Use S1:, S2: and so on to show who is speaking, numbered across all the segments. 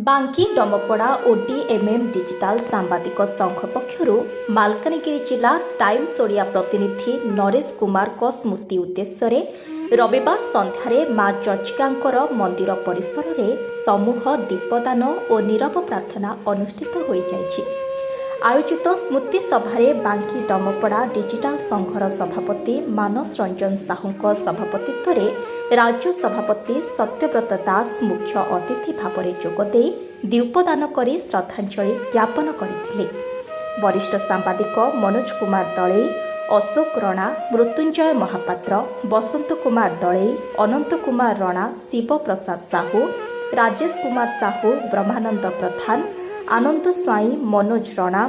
S1: ବାଙ୍କୀ ଡମପଡ଼ା ଓ DMM digital ସାମ୍ବାଦିକ ସଂଘ ପକ୍ଷରୁ ମାଲକାନଗିରି ଜିଲ୍ଲା ଟାଇମ୍ସ ଓଡ଼ିଆ ପ୍ରତିନିଧି ନରେଶ କୁମାରଙ୍କ ସ୍ମୃତି ଉଦ୍ଦେଶ୍ୟରେ ରବିବାର ସନ୍ଧ୍ୟାରେ ମା ଚର୍ଚ୍ଚିକାଙ୍କର ମନ୍ଦିର ପରିସରରେ ସମୂହ ଦୀପଦାନ ଓ ନିରବ ପ୍ରାର୍ଥନା ଅନୁଷ୍ଠିତ ହୋଇଯାଇଛି। ଆୟୋଜିତ ସ୍ମୃତି ସଭାରେ ବାଙ୍କୀ ଡମପଡ଼ା ଡିଜିଟାଲ ସଂଘର ସଭାପତି ମାନସ ରଞ୍ଜନ ସାହୁଙ୍କ ସଭାପତିତ୍ୱରେ ରାଜ୍ୟ ସଭାପତି ସତ୍ୟବ୍ରତ ଦାସ ମୁଖ୍ୟ ଅତିଥି ଭାବରେ ଯୋଗଦେଇ ଦୀପଦାନ କରି ଶ୍ରଦ୍ଧାଞ୍ଜଳି ଜ୍ଞାପନ କରିଥିଲେ। ବରିଷ୍ଠ ସାମ୍ବାଦିକ ମନୋଜ କୁମାର ଦଳେଇ, ଅଶୋକ ରଣା, ମୃତ୍ୟୁଞ୍ଜୟ ମହାପାତ୍ର, ବସନ୍ତ କୁମାର ଦଳେଇ, ଅନନ୍ତ କୁମାର ରଣା, ଶିବ ପ୍ରସାଦ ସାହୁ, ରାଜେଶ କୁମାର ସାହୁ, ବ୍ରହ୍ମାନନ୍ଦ ପ୍ରଧାନ, ଆନନ୍ଦ ସ୍ୱାଇଁ, ମନୋଜ ରଣା,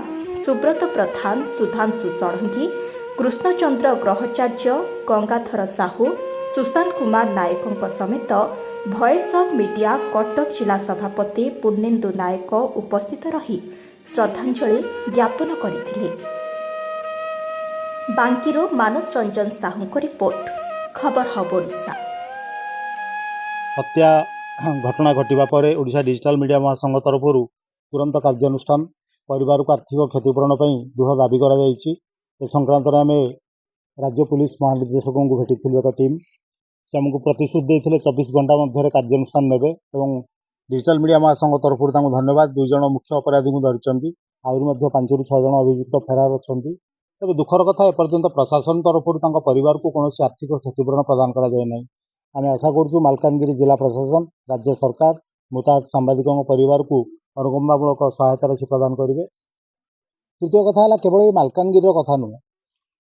S1: ସୁବ୍ରତ ପ୍ରଧାନ, ସୁଧାଂଶୁ ଷଡ଼ଙ୍ଗୀ, କୃଷ୍ଣଚନ୍ଦ୍ର ଗ୍ରହଚାର୍ଯ୍ୟ, ଗଙ୍ଗାଧର ସାହୁ, ସୁଶାନ୍ତ କୁମାର ନାୟକଙ୍କ ସମେତ ଭଏସ୍ ଅଫ୍ ମିଡିଆ କଟକ ଜିଲ୍ଲା ସଭାପତି ପୂର୍ଣ୍ଣେନ୍ଦୁ ନାୟକ ଉପସ୍ଥିତ ରହି ଶ୍ରଦ୍ଧାଞ୍ଜଳି ଜ୍ଞାପନ କରିଥିଲେ। ବାଙ୍କୀରୁ ମାନସ ରଞ୍ଜନ ସାହୁଙ୍କ ରିପୋର୍ଟ, ଖବର ହବ ଓଡ଼ିଶା।
S2: हत्या घटना घटवा पर ओडिशा डिजिटल मीडिया महासंघ तरफ तुरंत कार्यानुष्ठान परिवार को आर्थिक क्षतिपूरण दृढ़ दाबी कर संक्रांत आम राज्य पुलिस महानिर्देशकों को भेटी एक टीम से आमको प्रतिश्रुति देते 24 घंटा मध्य कार्यानुष्ठान नेबे और डिजिटल मीडिया महासंघ तरफ धन्यवाद। 2 जन मुख्य अपराधी को धरी आहरी 5 ରୁ 6 जन अभियुक्त फेरार अच्छा। तेज दुखर कथा एपर्यंत प्रशासन तरफ परिवार को कौन आर्थिक क्षतिपूरण प्रदान कराए। आम आशा करूँ मालकानगिरी जिला प्रशासन, राज्य सरकार मुतायक सांबादिकों परिवार को अनुकंपामूलक सहायता राशि प्रदान करेंगे। तृतीय कथा है केवल ये मालकानगिरी कथा नुह,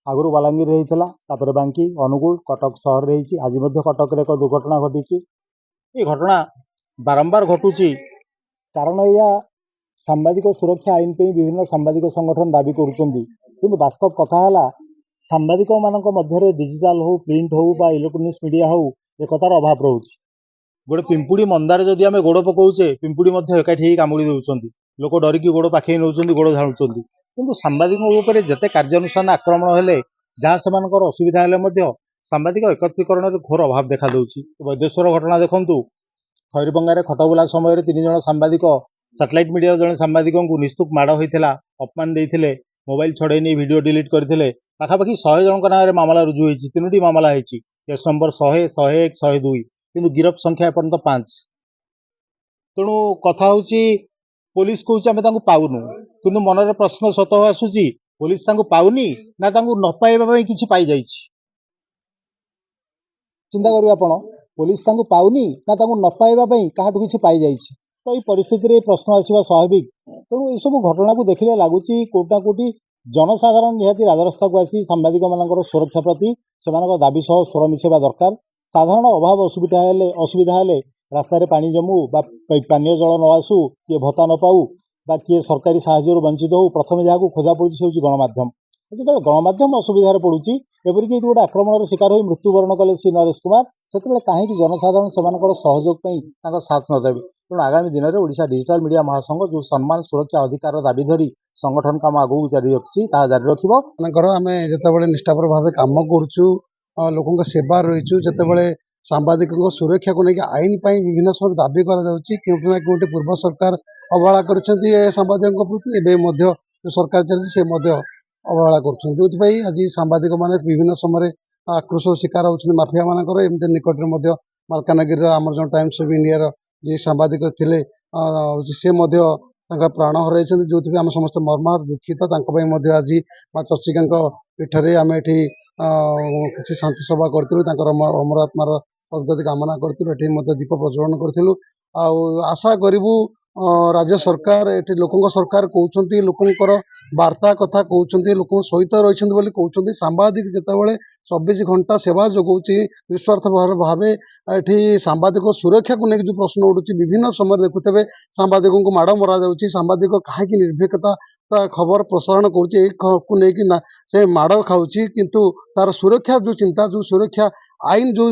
S2: आगु बलांगीर होता बांकी, अनुगुल, कटक सहर आज कटक एक दुर्घटना घटी। ये घटना बारंबार घटुची कारण या सांबादिक सुरक्षा आईन पे विभिन्न सांबादिक संगठन दाबी करुँच वास्तव कथा है सांबादिक मध्य डिजिटल हो, प्रिंट हो बा इलेक्ट्रोनिक्स मीडिया हो एकतार अभाव रोचे। गोटे पिंपुड़ी मंदार जदि आम गोड़ पकाउे पिंपुड़ी एकाठी कामुड़ी दौरान लोक डरिकी गोड़ पाखे नौ गोड़ झाड़ुंट किंतु सांबादिकों जिते कार्यानुष्ठान आक्रमण हेले जहाँ से असुविधा हेले सांबादिक एकत्रीकरण घोर अभाव देखा दूसरी। वैदेश्वर घटना देखूँ खैरबंगार खटबुला समय 3 जन सांबादिक सैटेलाइट मीडिया जड़े सांबादिक निस्तुक माड़ होता अपमान देते मोबाइल छड़े नहीं वीडियो डिलीट करते पाखापाखि 100 जन नाम मामला रुजु होती। 3टी मामला होती, केस नंबर 100, 101, 102 किंतु गिरफ संख्या एपर्यंत 5। तेणु कथा हूँ पुलिस कौच आम पाऊनु किंतु मनरे प्रश्न स्वतः आसूची पुलिस पाऊनी ना न पाइबा किसी पाई जाइए। चिंता करिए आपण पुलिस पाऊनी ना न पाइबा क्या किसी पाई जाइए। तो ये परिस्थिति प्रश्न आसवा स्वाभाविक। तेणु ये सब घटना को देखने लगुच कोटा कोटी जनसाधारण निहाती राजरास्ता को आसी सांबादिक मान सुरक्षा प्रति से दाबी सह स्वर मिसेवा दरकार। साधारण अभाव असुविधा हेले रास्तार पानी जमू बा पानीय जल न आसू, किए भत्ता न पाऊ बा किए सरकारी साहाय्य वंचित हो, प्रथम जहाँ खोजा पड़े गणमाध्यम। जो गणमाध्यम असुविधार पड़ुची एपरिक गोटे आक्रमण शिकार हो मृत्युवरण कले श्री नरेश कुमार से कहीं जनसाधारण से सहयोग साथ नदेवे। तेणु आगामी दिन में ओडिशा डिजिटल मीडिया महासंघ जो सम्मान सुरक्षा अधिकार दाबी धरी संगठन काम आगू जारी रखी जारी रखर आम जो निष्ठापर भाव कम करुचु लोकों सेवा रहीचु जितेबाला सांबादिक सुरक्षा को लेकिन आईन विभिन्न समय दाबी करोटि ना कि पूर्व सरकार अवहेला कर सांबादिकों प्रति एवं सरकार चलती अवहेला कर आज सांबादिक मैंने विभिन्न समय आक्रोश शिकार होती माफिया मानकर एमती निकट में मालकानगिरी आम जो टाइम्स ऑफ इंडिया जी सांबादिक थे सी प्राण हर जो आम समस्त मर्माहत दुखित आज माँ चर्चिका पीठरे आम ये किसी शांति सभा करूँ अमर आत्मार सदगति कामना करूँ दीप प्रज्वलन करूँ। आशा करूँ राज्य सरकार ये लोकों सरकार कहते लोकंर वार्ता कथा कहते लोक सहित रही कहते सांबादिक जितेबाला 24 घंटा सेवा जोगाऊँच निस्वार्थ भाव ये सांबादिक सुरक्षा को लेकिन जो प्रश्न उठुची विभिन्न समय देखुते सांबादिकों को माड़ मरा जाऊँगी सांबादिक कहीं निर्भीकता खबर प्रसारण करुँच से माड़ खाऊँगी किंतु तार सुरक्षा जो चिंता जो सुरक्षा आईन जो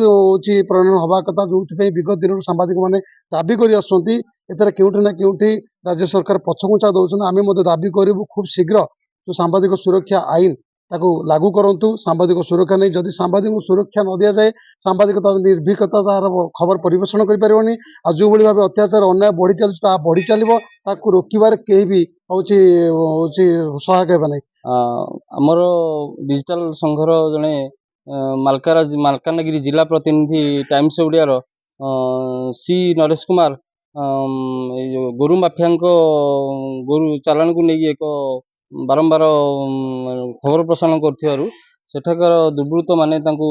S2: प्रणयन हवा कथा जो विगत दिन सांबादिक मैंने दाबी कर केउठी ना केउठी राज्य सरकार पछघुंचा दौरान आम दाबी करूँ खूब शीघ्र जो सांबादिक सुरक्षा आईन
S3: ତାକୁ ଲାଗୁ କରନ୍ତୁ। ସାମ୍ବାଦିକ ସୁରକ୍ଷା ନେଇ ଯଦି ସାମ୍ବାଦିକଙ୍କୁ ସୁରକ୍ଷା ନ ଦିଆଯାଏ ସାମ୍ବାଦିକତା ନିର୍ଭୀକତା ତାର ଖବର ପରିବେଷଣ କରିପାରିବନି। ଆଉ ଯେଉଁଭଳି ଭାବେ ଅତ୍ୟାଚାର ଅନ୍ୟାୟ ବଢ଼ି ଚାଲୁଛି ତାହା ବଢ଼ି ଚାଲିବ। ତାକୁ ରୋକିବାରେ କେହି ବି ହଉଛି ସହାୟକ ହେବେ ନାହିଁ।
S4: ଆମର ଡିଜିଟାଲ ସଂଘର ଜଣେ ମାଲକାନଗିରି ଜିଲ୍ଲା ପ୍ରତିନିଧି ଟାଇମ୍ସ ଓଡ଼ିଆର ସି ନରେଶ କୁମାର ଏଇ ଯେଉଁ ଗୋରୁ ମାଫିଆଙ୍କ ଗୋରୁ ଚାଲାଣକୁ ନେଇକି ଏକ ବାରମ୍ବାର ଖବର ପ୍ରସାରଣ କରୁଥିବାରୁ ସେଠାକାର ଦୁର୍ବୃତ୍ତମାନେ ତାଙ୍କୁ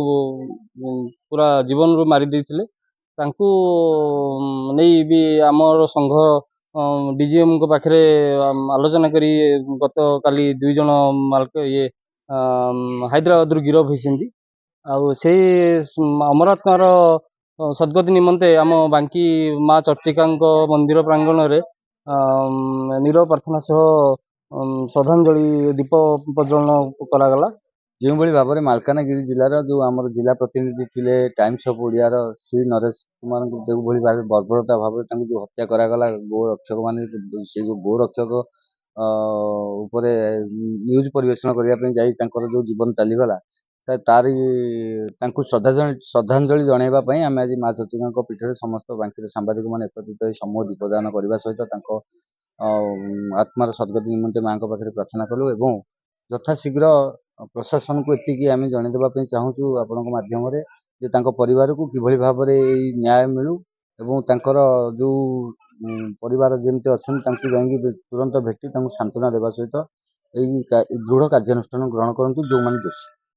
S4: ପୁରା ଜୀବନରୁ ମାରି ଦେଇଥିଲେ। ତାଙ୍କୁ ନେଇ ବି ଆମର ସଂଘ ଡିଜିଏମ୍ଙ୍କ ପାଖରେ ଆଲୋଚନା କରି ଗତକାଲି 2 ଜଣ ହାଇଦ୍ରାବାଦରୁ ଗିରଫ ହୋଇଛନ୍ତି। ଆଉ ସେଇ ଅମରାତ୍ମାର ସଦ୍ଗତି ନିମନ୍ତେ ଆମ ବାଙ୍କି ମା ଚର୍ଚ୍ଚିକାଙ୍କ ମନ୍ଦିର ପ୍ରାଙ୍ଗଣରେ ନିରବ ପ୍ରାର୍ଥନା ସହ ଶ୍ରଦ୍ଧାଞ୍ଜଳି ଦୀପ ପ୍ରଜ୍ୱଳନ କରାଗଲା।
S5: ଯେଉଁଭଳି ଭାବରେ ମାଲକାନଗିରି ଜିଲ୍ଲାର ଯେଉଁ ଆମର ଜିଲ୍ଲା ପ୍ରତିନିଧି ଥିଲେ ଟାଇମ୍ସ ଅଫ୍ ଓଡ଼ିଆର ଶ୍ରୀ ନରେଶ କୁମାରଙ୍କୁ ଯେଉଁଭଳି ଭାବେ ବର୍ବରତା ଭାବରେ ତାଙ୍କୁ ଯେଉଁ ହତ୍ୟା କରାଗଲା, ଗୋରକ୍ଷକମାନେ ସେ ଯେଉଁ ଗୋରକ୍ଷକ ଉପରେ ନ୍ୟୁଜ୍ ପରିବେଷଣ କରିବା ପାଇଁ ଯାଇ ତାଙ୍କର ଯେଉଁ ଜୀବନ ଚାଲିଗଲା, ତାଙ୍କୁ ଶ୍ରଦ୍ଧାଞ୍ଜଳି ଜଣାଇବା ପାଇଁ ଆମେ ଆଜି ମା ଚର୍ଚ୍ଚିକାଙ୍କ ପୀଠରେ ସମସ୍ତ ବାଙ୍କିର ସାମ୍ବାଦିକମାନେ ଏକତ୍ରିତ ହୋଇ ସମୂହ ଦୀପଦାନ କରିବା ସହିତ ତାଙ୍କ ଆତ୍ମାର ସଦ୍ଗତି ନିମନ୍ତେ ମାଙ୍କ ପାଖରେ ପ୍ରାର୍ଥନା କଲୁ ଏବଂ ଯଥାଶୀଘ୍ର ପ୍ରଶାସନକୁ ଏତିକି ଆମେ ଜଣାଇଦେବା ପାଇଁ ଚାହୁଁଛୁ ଆପଣଙ୍କ ମାଧ୍ୟମରେ ଯେ ତାଙ୍କ ପରିବାରକୁ କିଭଳି ଭାବରେ ଏଇ ନ୍ୟାୟ ମିଳୁ ଏବଂ ତାଙ୍କର ଯେଉଁ ପରିବାର ଯେମିତି ଅଛନ୍ତି ତାଙ୍କୁ ଯାଇକି ତୁରନ୍ତ ଭେଟି ତାଙ୍କୁ ସାନ୍ତ୍ୱନା ଦେବା ସହିତ ଏଇ ଦୃଢ଼ କାର୍ଯ୍ୟାନୁଷ୍ଠାନ ଗ୍ରହଣ କରନ୍ତୁ ଯେଉଁମାନେ ଦୋଷୀ।